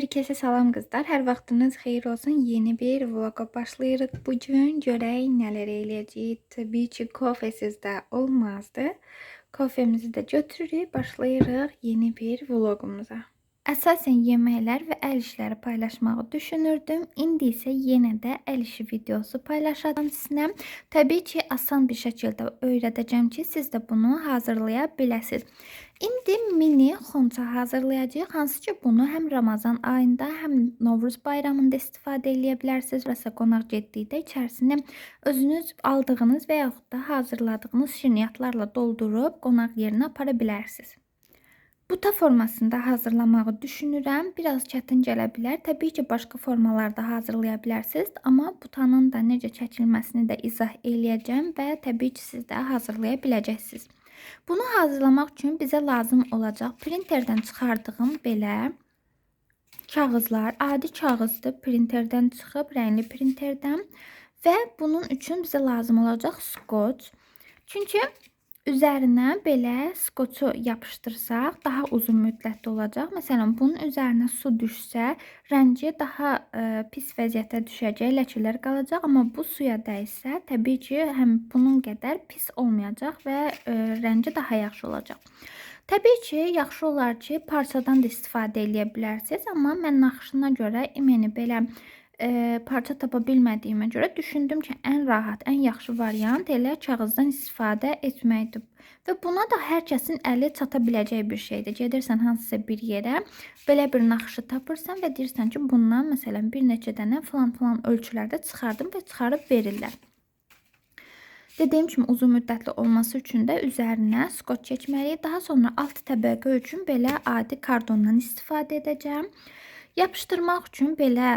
Hər kəsə salam qızlar. Hər vaxtınız xeyir olsun. Yeni bir vloqa başlayırıq. Bugün görək nələr eləyəcəyik. Təbii ki, kofesiz də olmazdı. Kofemizi də götürürük, başlayırıq yeni bir vloqumuza. Əsasən yeməklər və əl işləri paylaşmağı düşünürdüm. İndi isə yenə də əl işi videosu paylaşacağım sizinlə. Təbii ki, asan bir şəkildə öyrədəcəm ki, siz də bunu hazırlaya biləsiniz. İndi mini xonça hazırlayacağıq. Hansı ki, bunu həm Ramazan ayında, həm Novruz bayramında istifadə edə bilərsiniz. Vəsə qonaq getdikdə içərisini özünüz aldığınız və yaxud da hazırladığınız şirniyyatlarla doldurub qonaq yerinə apara bilərsiniz. Buta formasında hazırlamağı düşünürəm. Biraz çətin gələ bilər. Təbii ki, başqa formalarda hazırlaya bilərsiniz. Amma butanın da necə çəkilməsini də izah eləyəcəm və təbii ki, siz də hazırlaya biləcəksiniz. Bunu hazırlamaq üçün bizə lazım olacaq printerdən çıxardığım belə kağızlar. Adi kağızdır. Printerdən çıxıb, rəngli printerdən. Və bunun üçün bizə lazım olacaq skoç. Çünki üzərinə belə skoçu yapışdırsaq daha uzun müddətli olacaq. Məsələn, bunun üzərinə su düşsə, rəngi daha pis vəziyyətə düşəcək, ləkələr qalacaq. Amma bu suya dəysə, təbii ki, həm bunun qədər pis olmayacaq və rəngi daha yaxşı olacaq. Təbii ki, yaxşı olar ki, parçadan da istifadə edə bilərsiniz. Amma mən naxışına görə belə parça tapa bilmədiyimə görə düşündüm ki, ən rahat, ən yaxşı variant elə kağızdan istifadə etməkdir. Və buna da hər kəsin əli çata biləcəyi bir şeydir. Gedirsən hansısa bir yerə, belə bir naxışı tapırsan və deyirsən ki, bundan məsələn bir neçə dənə falan ölçülərdə çıxardım və çıxarıb verirlər. Dediyim kimi uzun müddətli olması üçün də üzərinə skoç çəkməliyik. Daha sonra alt təbəqə üçün belə adi kardondan istifadə edəcəm. Yapışdırmaq üçün belə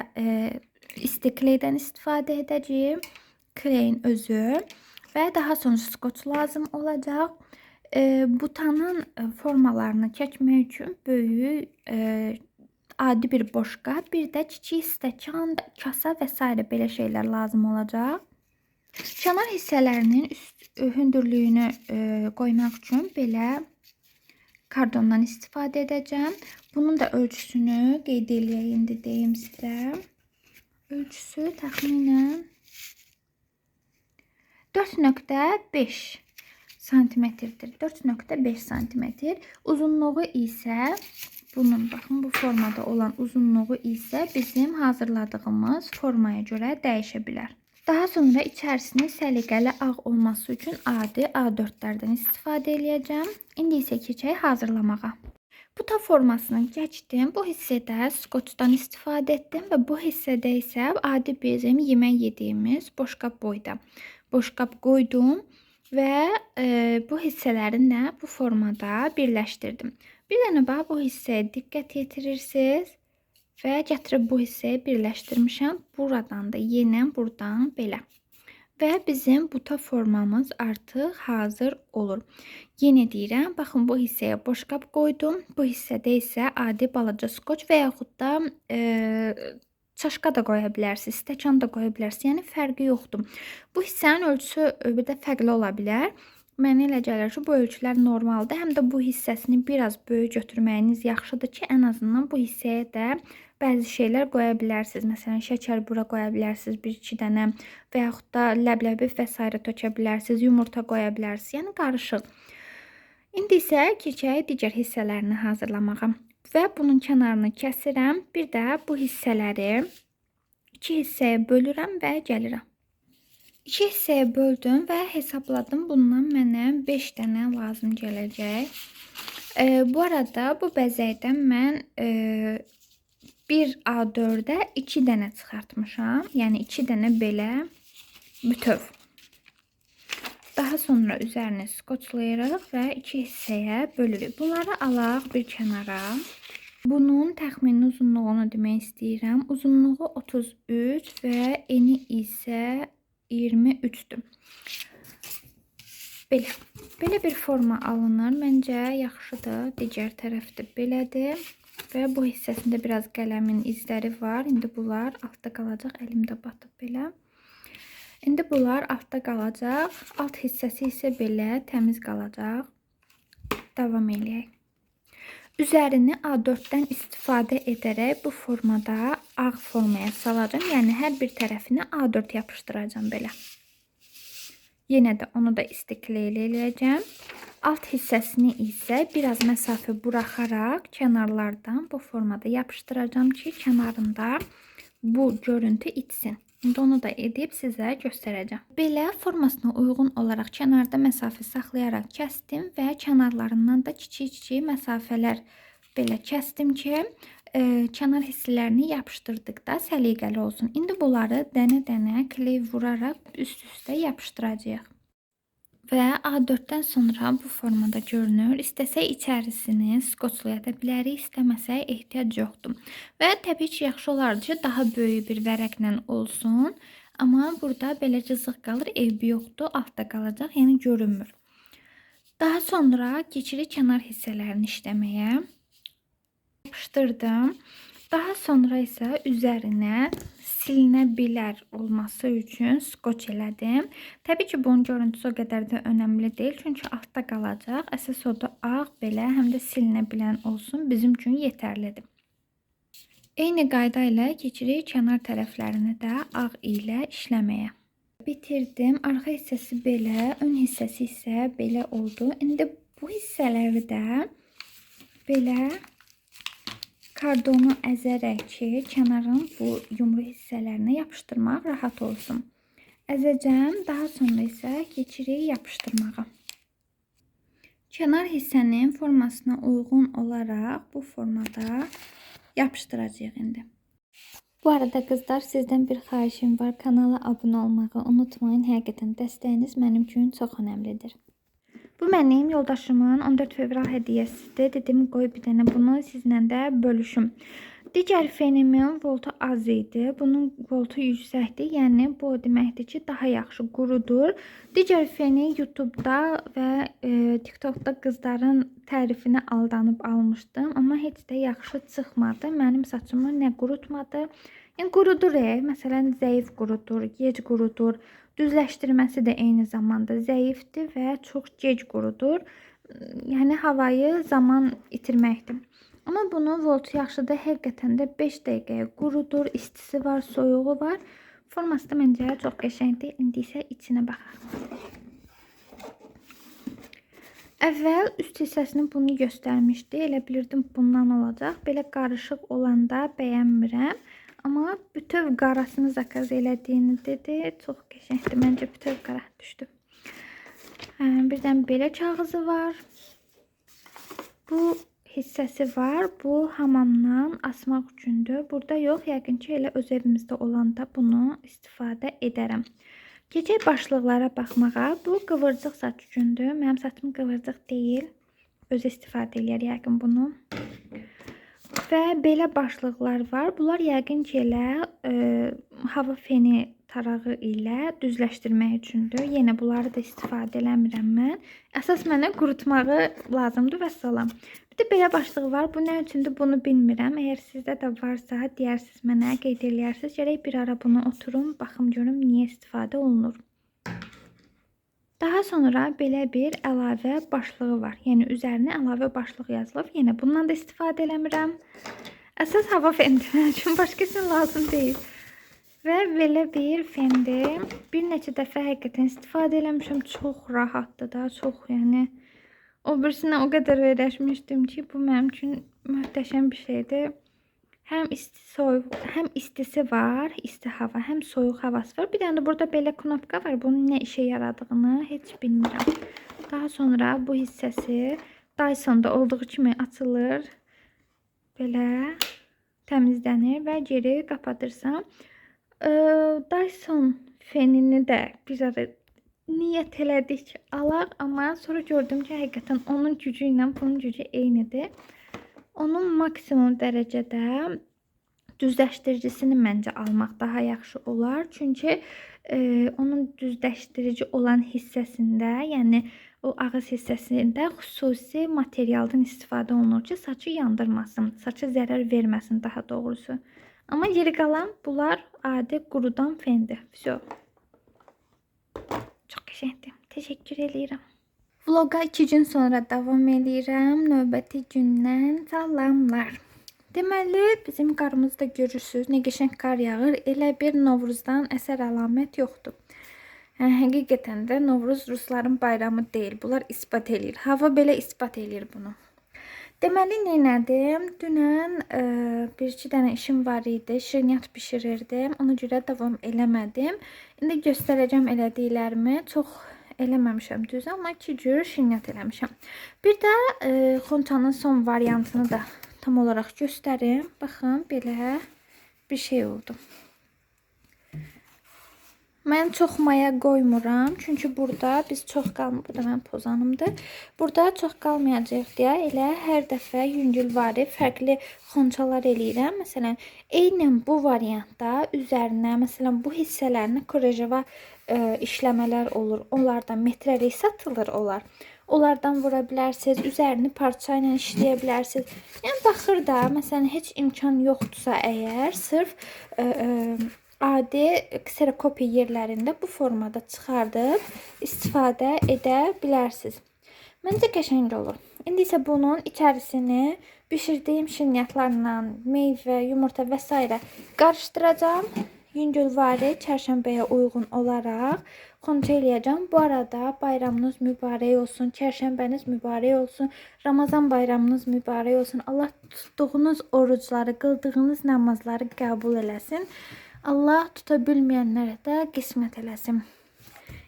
istikleydən istifadə edəcəyim. Kleyin özü və daha sonra skoç lazım olacaq. Butanın formalarını çəkmək üçün böyük adi bir boş qab, bir də kiçik stəkan, kasa və s. belə şeylər lazım olacaq. Kənar hissələrinin hündürlüyünü qoymaq üçün belə kardondan istifadə edəcəm. Bunun da ölçüsünü qeyd eləyəyim indi deyim sizə. Ölçüsü təxminən 4.5 santimetrdir. 4.5 santimetr. Uzunluğu isə bunun, baxın, bu formada olan uzunluğu isə bizim hazırladığımız formaya görə dəyişə bilər. Daha sonra içərisinin səliqəli ağ olması üçün adi A4'lərdən istifadə edəcəm. İndi isə keçək hazırlamağa. Buta formasını keçdim. Bu hissədə skoçdan istifadə etdim və bu hissədə isə adi bizim yemək yediyimiz boşqab boyda. Boşqab qoydum və bu hissələrini bu formada birləşdirdim. Bir dənə bax bu hissəyə diqqət yetirirsiniz. Və gətirib bu hissəyə birləşdirmişəm. Buradan da yenə buradan belə. Və bizim buta formamız artıq hazır olur. Yenə deyirəm, baxın bu hissəyə boşqab qoydum. Bu hissədə isə adi balaca skoç və yaxud da çaşka da qoya bilərsiniz, stəkan da qoya bilərsiniz. Yəni fərqi yoxdur. Bu hissənin ölçüsü bir də fərqli ola bilər. Mənə elə gəlir ki, bu ölçülər normaldır. Həm də bu hissəsini biraz böyük götürməyiniz yaxşıdır ki, ən azından bu hissəyə də bəzi şeylər qoya bilərsiniz. Məsələn, şəkər bura qoya bilərsiniz, 1-2 dənə və yaxud da ləbləbi və s. tökə bilərsiniz, yumurta qoya bilərsiniz. Yəni qarışıq. İndi isə keçək digər hissələrini hazırlamağa. Və bunun kənarını kəsirəm. Bir də bu hissələri 2 hissəyə bölürəm və gəlirəm. 2 hissəyə böldüm və hesabladım. Bundan mənə 5 dənə lazım gələcək. Bu arada bu bəzəkdən mən bir A4'də 2 dənə çıxartmışam. Yəni 2 dənə belə bütöv. Daha sonra üzərini skoçlayırıq və 2 hissəyə bölürük. Bunları alaq bir kənara. Bunun təxmini uzunluğunu demək istəyirəm. Uzunluğu 33 və eni isə 23'dür. Belə bir forma alınır. Məncə yaxşıdır. Digər tərəfdə belədir. Və bu hissəsində biraz qələmin izləri var. İndi bunlar altda qalacaq. Əlimdə batıb belə. İndi bunlar altda qalacaq. Alt hissəsi isə belə təmiz qalacaq. Davam eləyək. Üzərini A4'dən istifadə edərək bu formada ağ formaya salacağım. Yəni hər bir tərəfinə A4 yapışdıracağım belə. Yenə də onu da istikleylə eləyəcəm. Alt hissəsini isə biraz məsafə buraxaraq kənarlardan bu formada yapışdıracağım ki, kənarında bu görüntü itsin. İndi onu da edib sizə göstərəcəm. Belə formasına uyğun olaraq kənarda məsafə saxlayaraq kəsdim və kənarlarından da kiçik-kiçik məsafələr belə kəsdim ki, kənar hissələrini yapışdırdıqda səliqəli olsun. İndi bunları dənə-dənə kley vuraraq üst-üstə yapışdıracağıq. Və A4'dən sonra bu formada görünür. İstəsək içərisini skoçlaya da bilərik, istəməsək ehtiyac yoxdur. Və təbii ki, yaxşı olardı ki, daha böyük bir vərəqlə olsun. Amma burada belə cızıq qalır, eybi yoxdur, altda qalacaq, yəni görünmür. Daha sonra keçirik kənar hissələrini işləməyə. Yapışdırdım. Daha sonra isə üzərinə silinə bilər olması üçün skoç elədim. Təbii ki, bunun görüntüsü o qədər də önəmli deyil, çünki altda qalacaq. Əsas odur ağ belə, həm də silinə bilən olsun, bizim üçün yetərlidir. Eyni qayda ilə keçirik kənar tərəflərini də ağ ilə işləməyə. Bitirdim. Arxa hissəsi belə, ön hissəsi isə belə oldu. İndi bu hissələri də belə kardonu əzərək ki, kənarın bu yumru hissələrinə yapışdırmaq rahat olsun. Əzəcəm, daha sonra isə keçirik yapışdırmağa. Kənar hissənin formasına uyğun olaraq bu formada yapışdıracağıq indi. Bu arada qızlar, sizdən bir xahişim var. Kanala abunə olmağı unutmayın. Həqiqətən dəstəyiniz mənim üçün çox önəmlidir. Bu mənim yoldaşımın 14 fevral hədiyyəsidir. Dedim, qoy bir dənə bunu sizlə də bölüşüm. Digər fenimin voltu az idi. Bunun voltu yüksəkdir. Yəni, bu deməkdir ki, daha yaxşı qurudur. Digər feni YouTube'da və TikTok'da qızların tərifinə aldanıb almışdım. Amma heç də yaxşı çıxmadı. Mənim saçımı nə qurutmadı. Yəni, qurudur. Məsələn, zəif qurudur, gec qurudur. Düzləşdirməsi də eyni zamanda zəifdir və çox gec qurudur. Yəni havayı zaman itirməkdir. Amma bunun voltu yaxşıdır. Həqiqətən də 5 dəqiqəyə qurudur. İstisi var, soyuğu var. Forması da məncə çox qəşəngdir. İndi isə içinə baxaq. Əvvəl üst hissəsini bunu göstərmişdi. Elə bilirdim bundan olacaq. Belə qarışıq olanda bəyənmirəm. Amma bütöv qarasını zakaz elədiyini dedi. Çox qəşəngdir. Məncə bütöv qara düşdü. Birdən belə kağızı var. Bu hissəsi var. Bu hamamdan asmaq üçündür. Burada yox. Yəqin ki, elə öz evimizdə olanda bunu istifadə edərəm. Keçək başlıqlara baxmağa. Bu qıvırcıq saç üçündür. Mənim saçım qıvırcıq deyil. Özü istifadə eləyər yəqin bunu. Və belə başlıqlar var. Bunlar yəqin ki, elə hava feni tarağı ilə düzləşdirmək üçündür. Yenə bunları da istifadə eləmirəm mən. Əsas mənə qurutmağı lazımdır və salam. Bir də belə başlığı var. Bu nə üçündür bunu bilmirəm. Əgər sizdə də varsa, deyərsiniz mənə, qeyd eləyərsiniz. Gərək bir ara bunu oturum, baxım görüm niyə istifadə olunur. Daha sonra belə bir əlavə başlığı var. Yəni, üzərinə əlavə başlıq yazılıb. Yenə bundan da istifadə eləmirəm. Əsas hava fendir üçün başqa üçün lazım deyil. Və belə bir fendir. Bir neçə dəfə həqiqətən istifadə eləmişəm. Çox rahatdır da, çox yəni. O birisinə o qədər öyrəşmişdim ki, bu mənim üçün möhtəşəm bir şeydir. Həm istisi var, isti hava, həm soyuq havası var. Bir dənə də burada belə knopka var. Bunun nə işə yaradığını heç bilmirəm. Daha sonra bu hissəsi Dyson'da olduğu kimi açılır. Belə təmizlənir və geri qapatırsam. Dyson fenini də bir ara niyyət elədik alaq, amma sonra gördüm ki, həqiqətən onun gücü ilə bunun gücü eynidir. Onun maksimum dərəcədə düzləşdiricisini məncə almaq daha yaxşı olar. Çünki onun düzləşdirici olan hissəsində, yəni o ağız hissəsində xüsusi materialdan istifadə olunur ki, saçı yandırmasın, saça zərər verməsin daha doğrusu. Amma geri qalan bunlar adi qurudan fendir. Vəsə. Çox qəşəngdir. Təşəkkür edirəm. Vloga 2 gün sonra davam edirəm. Növbəti gündən salamlar. Deməli, bizim qarımızda görürsüz, nə qəşəng qar yağır. Elə bir Novruzdan əsər əlamət yoxdur. Həqiqətən də Novruz rusların bayramı deyil. Bunlar isbat eləyir. Hava belə isbat eləyir bunu. Deməli, neynədim? Dünən bir-iki dənə işim var idi. Şirniyyat bişirirdim. Ona görə davam eləmədim. İndi göstərəcəm elədiklərimi. Çox eləməmişəm düz, amma 2 cür şirniyyat eləmişəm. Bir də xonçanın son variantını da tam olaraq göstərim. Baxın, belə bir şey oldu. Mən çox maya qoymuram, çünki burada biz çox qalmır, bu da mənim pozanımdır. Burada çox qalmayacaq deyə elə hər dəfə yüngülvari fərqli xonçalar eləyirəm. Məsələn, eynən bu variantda üzərinə, məsələn, bu hissələrinə korejava işləmələr olur. Onlardan metrəlik satılır onlar. Onlardan vura bilərsiniz, üzərini parça ilə işləyə bilərsiniz. Yəni baxır da, məsələn, heç imkan yoxdursa əgər, sırf adi kserokopiya yerlərində bu formada çıxardıb istifadə edə bilərsiniz. Məncə qəşəng olur. İndi isə bunun içərisini bişirdiyim şirniyyatlarla, meyvə, yumurta və s. qarışdıracağım. Yüngülvari çərşənbəyə uyğun olaraq xonça eləyəcəm. Bu arada bayramınız mübarək olsun, çərşənbəniz mübarək olsun, Ramazan bayramınız mübarək olsun. Allah tutduğunuz orucları, qıldığınız namazları qəbul eləsin. Allah tuta bilməyənlərə də qismət eləsin.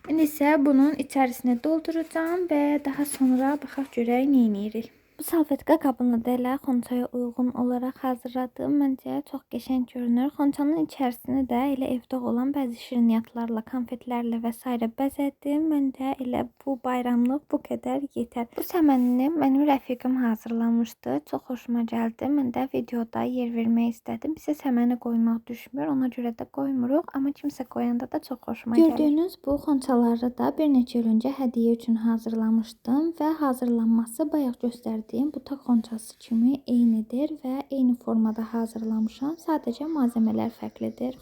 İndi isə bunun içərisine dolduracağım və daha sonra baxaq görək nə edirik. Bu salfetka qabını da elə xonçaya uyğun olaraq hazırladım. Məncə çox qəşəng görünür. Xonçanın içərisini də elə evdə olan bəzi şirniyyatlarla, konfetlərlə və s. bəzədim. Məncə elə bu bayramlıq bu qədər yetər. Bu səmənini mənim rəfiqim hazırlamışdı. Çox xoşuma gəldi. Mən də videoda yer vermək istədim. Bizə səməni qoymaq düşmür. Ona görə də qoymuruq. Amma kimsə qoyanda da çox xoşuma gəlir. Gördüyünüz bu xonçaları da bir neçə il öncə hədiyyə üçün hazırlamışdım və hazırlanması bayaq göstərdim. Bu tak xonçası kimi eynidir və eyni formada hazırlamışam. Sadəcə malzemələr fərqlidir.